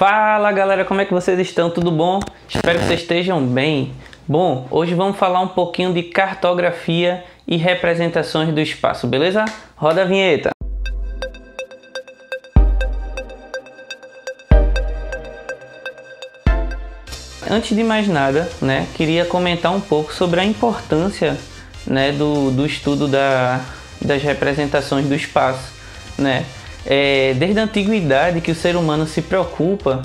Fala galera, como é que vocês estão? Tudo bom? Espero que vocês estejam bem. Bom, hoje vamos falar um pouquinho de cartografia e representações do espaço, beleza? Roda a vinheta! Antes de mais nada, queria comentar um pouco sobre a importância, do estudo das representações do espaço, desde a antiguidade que o ser humano se preocupa,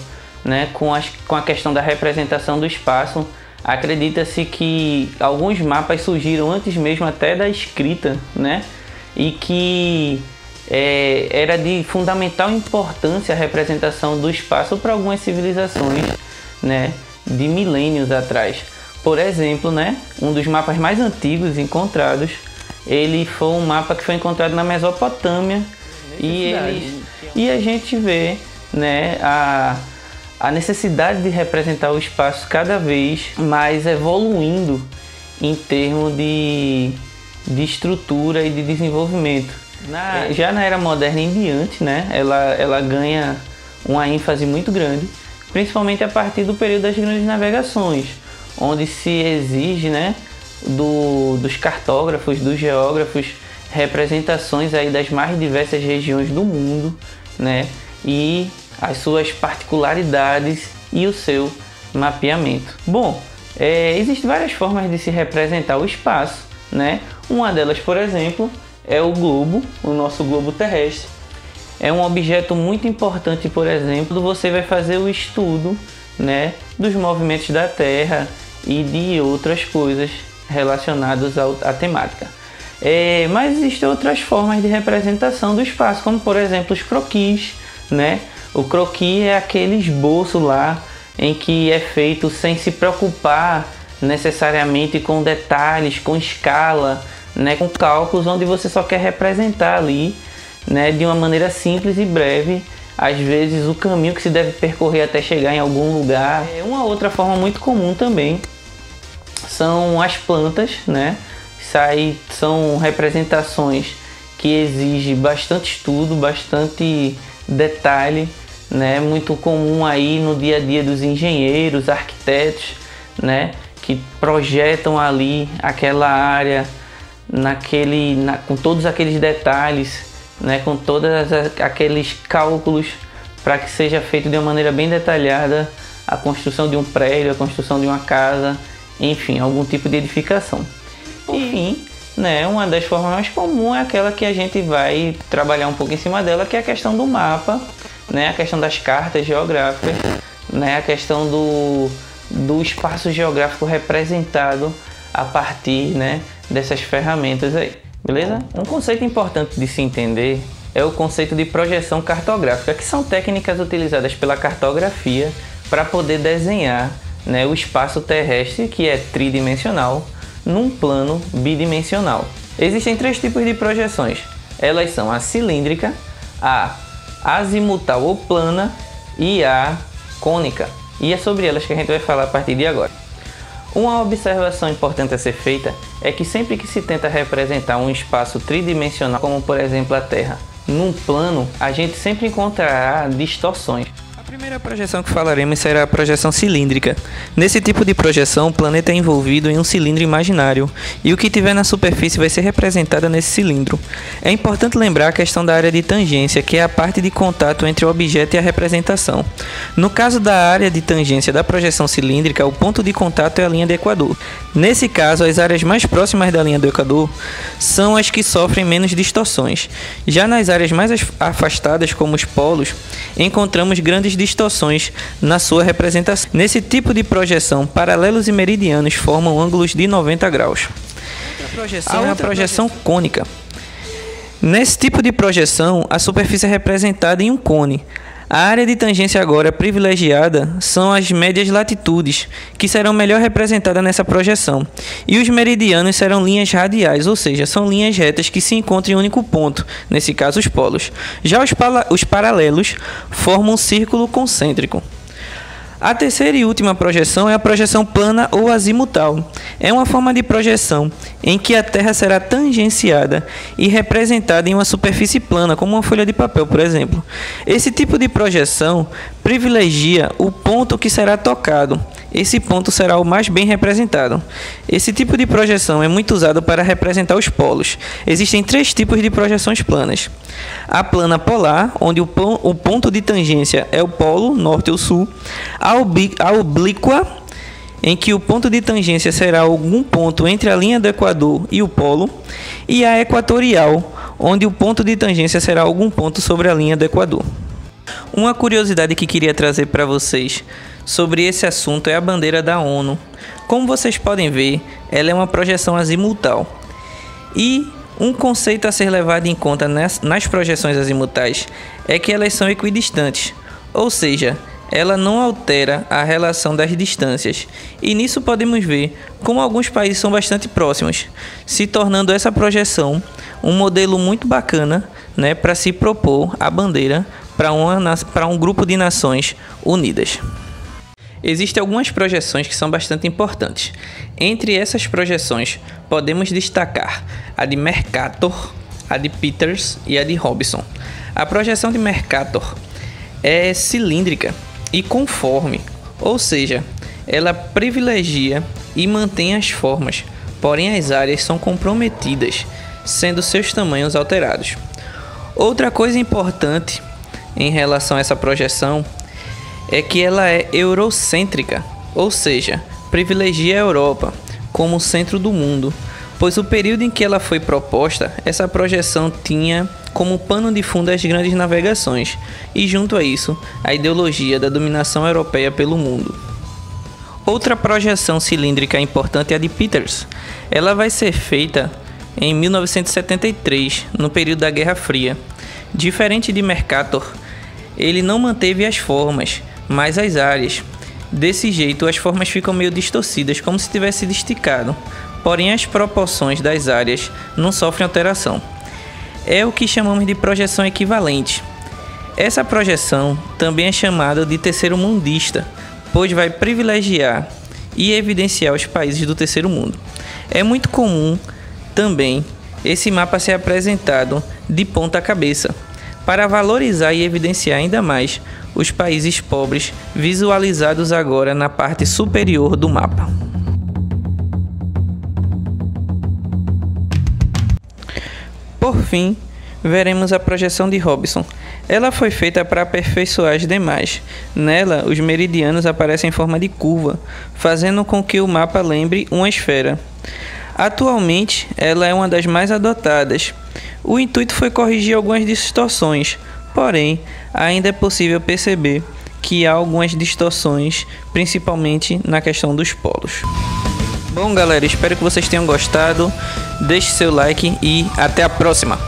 com a questão da representação do espaço. Acredita-se que alguns mapas surgiram antes mesmo até da escrita, e que era de fundamental importância a representação do espaço para algumas civilizações, de milênios atrás. Por exemplo, um dos mapas mais antigos encontrados, ele foi um mapa que foi encontrado na Mesopotâmia, e a gente vê a necessidade de representar o espaço cada vez mais evoluindo em termos de estrutura e de desenvolvimento. Já na era moderna em diante, ela ganha uma ênfase muito grande, principalmente a partir do período das grandes navegações, onde se exige dos cartógrafos, dos geógrafos, representações aí das mais diversas regiões do mundo, e as suas particularidades e o seu mapeamento. Bom, existem várias formas de se representar o espaço, Uma delas, por exemplo, é o globo, o nosso globo terrestre. É um objeto muito importante, por exemplo, você vai fazer o estudo, dos movimentos da Terra e de outras coisas relacionadas à temática. Mas existem outras formas de representação do espaço, como por exemplo os croquis, O croquis é aquele esboço lá em que é feito sem se preocupar necessariamente com detalhes, com escala, com cálculos, onde você só quer representar ali, de uma maneira simples e breve, às vezes o caminho que se deve percorrer até chegar em algum lugar. Uma outra forma muito comum também são as plantas, São representações que exigem bastante estudo, bastante detalhe, muito comum aí no dia a dia dos engenheiros, arquitetos, que projetam ali aquela área com todos aqueles detalhes, com todos aqueles cálculos para que seja feito de uma maneira bem detalhada a construção de um prédio, a construção de uma casa, enfim, algum tipo de edificação. Enfim, uma das formas mais comuns é aquela que a gente vai trabalhar um pouco em cima dela, que é a questão do mapa, a questão das cartas geográficas, a questão do espaço geográfico representado a partir, dessas ferramentas aí, beleza? Um conceito importante de se entender é o conceito de projeção cartográfica, que são técnicas utilizadas pela cartografia para poder desenhar, o espaço terrestre, que é tridimensional, num plano bidimensional. Existem três tipos de projeções. Elas são a cilíndrica, a azimutal ou plana e a cônica. E é sobre elas que a gente vai falar a partir de agora. Uma observação importante a ser feita é que sempre que se tenta representar um espaço tridimensional, como por exemplo a Terra, num plano, a gente sempre encontrará distorções. A primeira projeção que falaremos será a projeção cilíndrica. Nesse tipo de projeção, o planeta é envolvido em um cilindro imaginário, e o que tiver na superfície vai ser representado nesse cilindro. É importante lembrar a questão da área de tangência, que é a parte de contato entre o objeto e a representação. No caso da área de tangência da projeção cilíndrica, o ponto de contato é a linha do Equador. Nesse caso, as áreas mais próximas da linha do Equador são as que sofrem menos distorções. Já nas áreas mais afastadas, como os polos, encontramos grandes distorções na sua representação. Nesse tipo de projeção, paralelos e meridianos formam ângulos de 90 graus. A projeção cônica. Nesse tipo de projeção, a superfície é representada em um cone. A área de tangência agora privilegiada são as médias latitudes, que serão melhor representadas nessa projeção. E os meridianos serão linhas radiais, ou seja, são linhas retas que se encontram em um único ponto, nesse caso os polos. Já os paralelos formam um círculo concêntrico. A terceira e última projeção é a projeção plana ou azimutal. É uma forma de projeção em que a Terra será tangenciada e representada em uma superfície plana, como uma folha de papel, por exemplo. Esse tipo de projeção privilegia o ponto que será tocado. Esse ponto será o mais bem representado. Esse tipo de projeção é muito usado para representar os polos. Existem 3 tipos de projeções planas. A plana polar, onde o ponto de tangência é o polo, norte ou sul. A oblíqua, em que o ponto de tangência será algum ponto entre a linha do Equador e o polo. E a equatorial, onde o ponto de tangência será algum ponto sobre a linha do Equador. Uma curiosidade que queria trazer para vocês sobre esse assunto é a bandeira da ONU. Como vocês podem ver, ela é uma projeção azimutal. E um conceito a ser levado em conta nas projeções azimutais é que elas são equidistantes, ou seja, ela não altera a relação das distâncias. E nisso podemos ver como alguns países são bastante próximos, se tornando essa projeção um modelo muito bacana, né, para se propor a bandeira para um grupo de nações unidas. Existem algumas projeções que são bastante importantes. Entre essas projeções, podemos destacar a de Mercator, a de Peters e a de Robson. A projeção de Mercator é cilíndrica e conforme, ou seja, ela privilegia e mantém as formas, porém as áreas são comprometidas, sendo seus tamanhos alterados. Outra coisa importante em relação a essa projeção é que ela é eurocêntrica, ou seja, privilegia a Europa como centro do mundo, pois o período em que ela foi proposta, essa projeção tinha como pano de fundo as grandes navegações e, junto a isso, a ideologia da dominação europeia pelo mundo. Outra projeção cilíndrica importante é a de Peters. Ela vai ser feita em 1973, no período da Guerra Fria. Diferente de Mercator, ele não manteve as formas, mas as áreas. Desse jeito, as formas ficam meio distorcidas, como se tivesse sido esticado. Porém, as proporções das áreas não sofrem alteração. É o que chamamos de projeção equivalente. Essa projeção também é chamada de terceiro-mundista, pois vai privilegiar e evidenciar os países do terceiro mundo. É muito comum também esse mapa ser apresentado de ponta cabeça, para valorizar e evidenciar ainda mais os países pobres, visualizados agora na parte superior do mapa. Por fim, veremos a projeção de Robson. Ela foi feita para aperfeiçoar as demais. Nela, os meridianos aparecem em forma de curva, fazendo com que o mapa lembre uma esfera. Atualmente, ela é uma das mais adotadas. O intuito foi corrigir algumas distorções, porém, ainda é possível perceber que há algumas distorções, principalmente na questão dos polos. Bom, galera, espero que vocês tenham gostado. Deixe seu like e até a próxima!